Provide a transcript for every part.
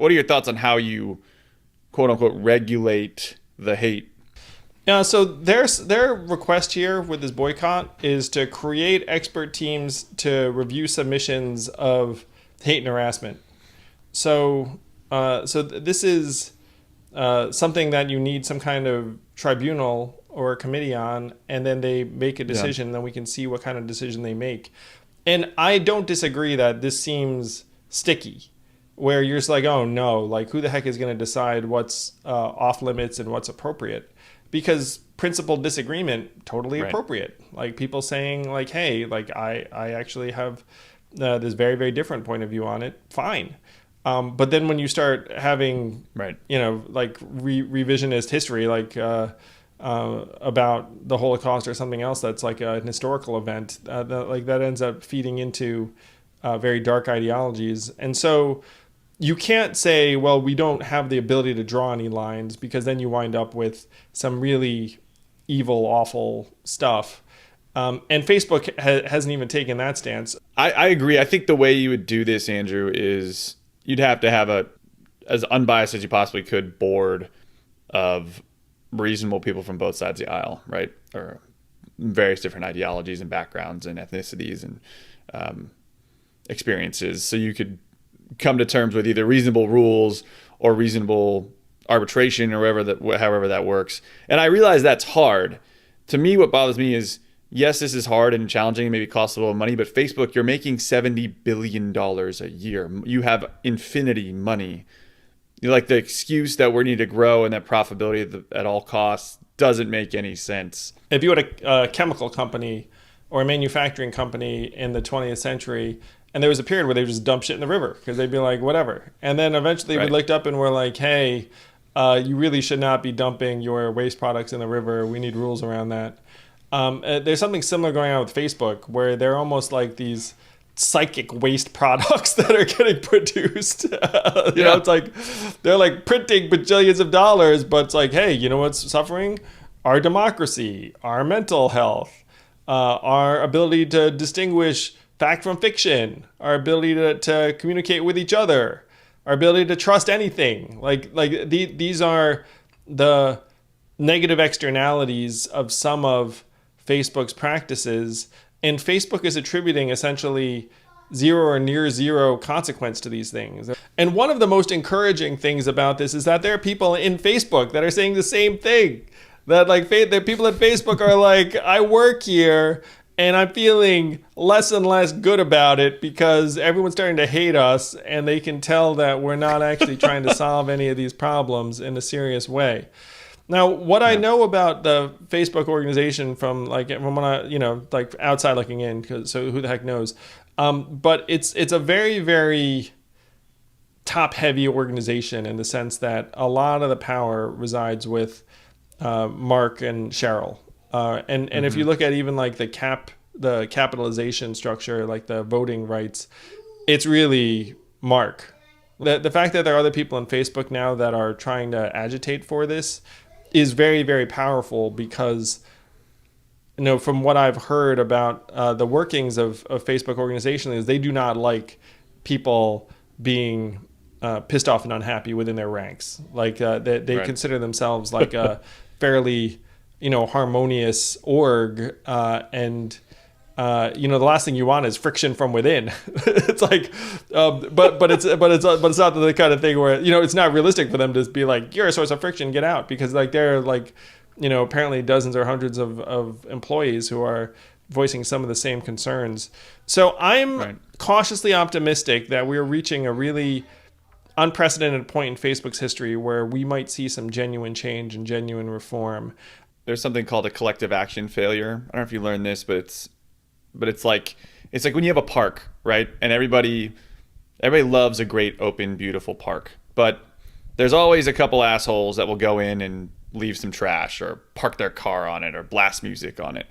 what are your thoughts on how you quote unquote regulate the hate? Yeah, so their request here with this boycott is to create expert teams to review submissions of hate and harassment. So, this is something that you need some kind of tribunal or a committee on, and then they make a decision. Then we can see what kind of decision they make. And I don't disagree that this seems sticky, where you're just like, oh no, like who the heck is going to decide what's off limits and what's appropriate? Because principled disagreement, totally appropriate. Like people saying like, hey, like I actually have this very, very different point of view on it. Fine. But then when you start having, like revisionist history, like about the Holocaust or something else that's like an historical event, that ends up feeding into very dark ideologies. And so you can't say, well, we don't have the ability to draw any lines, because then you wind up with some really evil, awful stuff. And Facebook hasn't even taken that stance. I agree. I think the way you would do this, Andrew, is you'd have to have as unbiased as you possibly could, board of reasonable people from both sides of the aisle, right? Or various different ideologies and backgrounds and ethnicities and experiences. So you could come to terms with either reasonable rules or reasonable arbitration, or however that works. And I realize that's hard. To me, what bothers me is, yes, this is hard and challenging, maybe costs a little money, but Facebook, you're making $70 billion a year. You have infinity money. Like the excuse that we need to grow and that profitability at all costs doesn't make any sense. If you had a chemical company or a manufacturing company in the 20th century, and there was a period where they would just dump shit in the river because they'd be like, whatever. And then eventually we looked up and we're like, hey, you really should not be dumping your waste products in the river. We need rules around that. There's something similar going on with Facebook, where they're almost like these psychic waste products that are getting produced. You know, it's like they're like printing bajillions of dollars, but it's like, hey, you know what's suffering? Our democracy, our mental health, our ability to distinguish fact from fiction, our ability to communicate with each other, our ability to trust anything. These are the negative externalities of some of Facebook's practices, and Facebook is attributing essentially zero or near zero consequence to these things. And one of the most encouraging things about this is that there are people in Facebook that are saying the same thing. That the people at Facebook are like, I work here and I'm feeling less and less good about it because everyone's starting to hate us, and they can tell that we're not actually trying to solve any of these problems in a serious way. Now, what I know about the Facebook organization from when I, outside looking in, so who the heck knows? But it's a very, very top-heavy organization in the sense that a lot of the power resides with Mark and Sheryl. And if you look at even like the capitalization structure, like the voting rights, it's really Mark. The fact that there are other people on Facebook now that are trying to agitate for this is very, very powerful, because, from what I've heard about the workings of Facebook organizationally, is they do not like people being pissed off and unhappy within their ranks. They consider themselves like a fairly, harmonious org, and the last thing you want is friction from within. It's like, but it's not the kind of thing where, it's not realistic for them to be like, you're a source of friction, get out, because they're apparently dozens or hundreds of employees who are voicing some of the same concerns. So I'm cautiously optimistic that we're reaching a really unprecedented point in Facebook's history where we might see some genuine change and genuine reform. There's something called a collective action failure. I don't know if you learned this, but it's like when you have a park, right? And everybody loves a great, open, beautiful park. But there's always a couple assholes that will go in and leave some trash or park their car on it or blast music on it.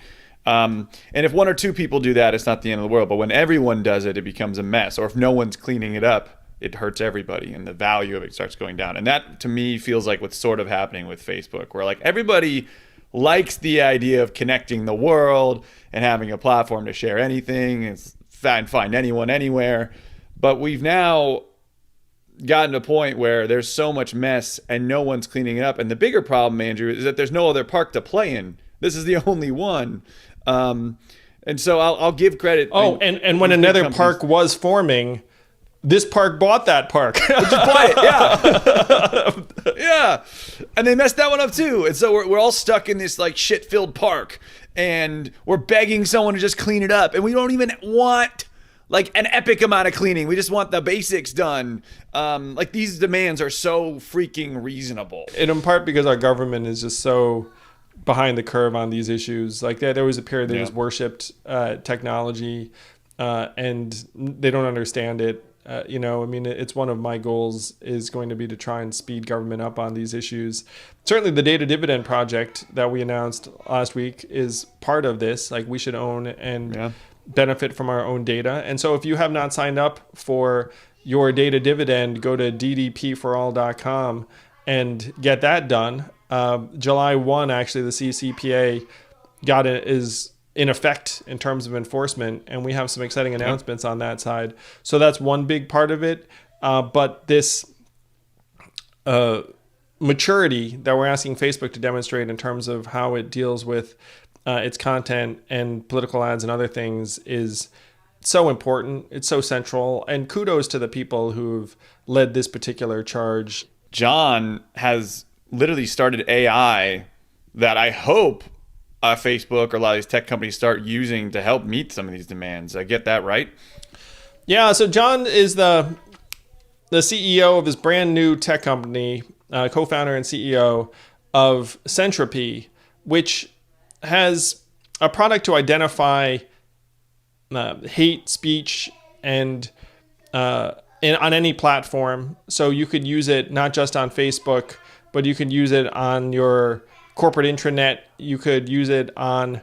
And if one or two people do that, it's not the end of the world. But when everyone does it, it becomes a mess. Or if no one's cleaning it up, it hurts everybody and the value of it starts going down. And that, to me, feels like what's sort of happening with Facebook, where everybody likes the idea of connecting the world and having a platform to share anything and find anyone anywhere. But we've now gotten to a point where there's so much mess and no one's cleaning it up. And the bigger problem, Andrew, is that there's no other park to play in. This is the only one. And so I'll give credit. Oh, and when another park was forming, this park bought that park. Just buy it, yeah. Yeah. And they messed that one up too. And so we're all stuck in this like shit-filled park, and we're begging someone to just clean it up. And we don't even want like an epic amount of cleaning. We just want the basics done. Like these demands are so freaking reasonable. And in part because our government is just so behind the curve on these issues. Like there was a period that just worshipped technology, and they don't understand it. I mean, it's one of my goals is going to be to try and speed government up on these issues. Certainly the data dividend project that we announced last week is part of this. Like we should own and benefit from our own data. And so if you have not signed up for your data dividend, go to ddpforall.com and get that done. July 1, actually, the CCPA is in effect in terms of enforcement, and we have some exciting announcements on that side. So that's one big part of it. But this maturity that we're asking Facebook to demonstrate in terms of how it deals with its content and political ads and other things is so important. It's so central. And kudos to the people who've led this particular charge. John has literally started AI that I hope Facebook or a lot of these tech companies start using to help meet some of these demands. I get that right? Yeah, so John is the CEO of this brand new tech company, co-founder and CEO of Sentropy, which has a product to identify hate speech and on any platform. So you could use it not just on Facebook, but you could use it on your corporate intranet. You could use it on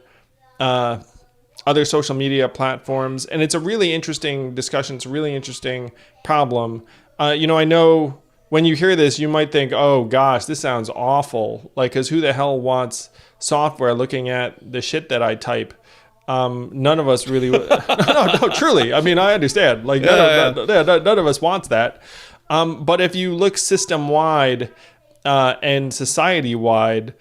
other social media platforms. And it's a really interesting discussion. It's a really interesting problem. I know when you hear this, you might think, oh gosh, this sounds awful. Like, because who the hell wants software looking at the shit that I type? None of us really, no, truly. I mean, I understand. Like, none of us wants that. But if you look system-wide and society-wide,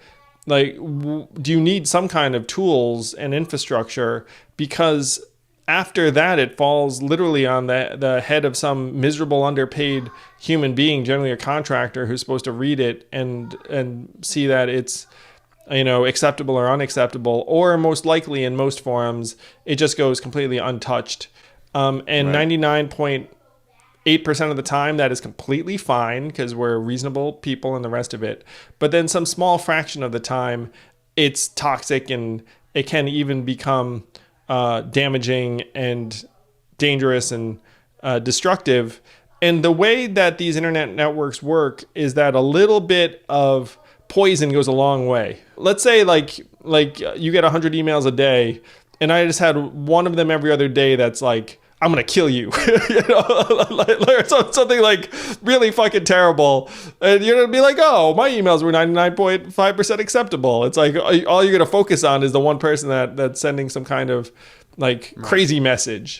like, do you need some kind of tools and infrastructure? Because after that, it falls literally on the head of some miserable, underpaid human being, generally a contractor, who's supposed to read it and see that it's, acceptable or unacceptable, or most likely in most forums, it just goes completely untouched. And 99.8% of the time, that is completely fine because we're reasonable people and the rest of it. But then some small fraction of the time, it's toxic and it can even become damaging and dangerous and destructive. And the way that these internet networks work is that a little bit of poison goes a long way. Let's say like you get 100 emails a day, and I just had one of them every other day that's like, I'm going to kill you, something like really fucking terrible. And you're going to be like, oh, my emails were 99.5% acceptable. It's like all you're going to focus on is the one person that's sending some kind of like crazy message.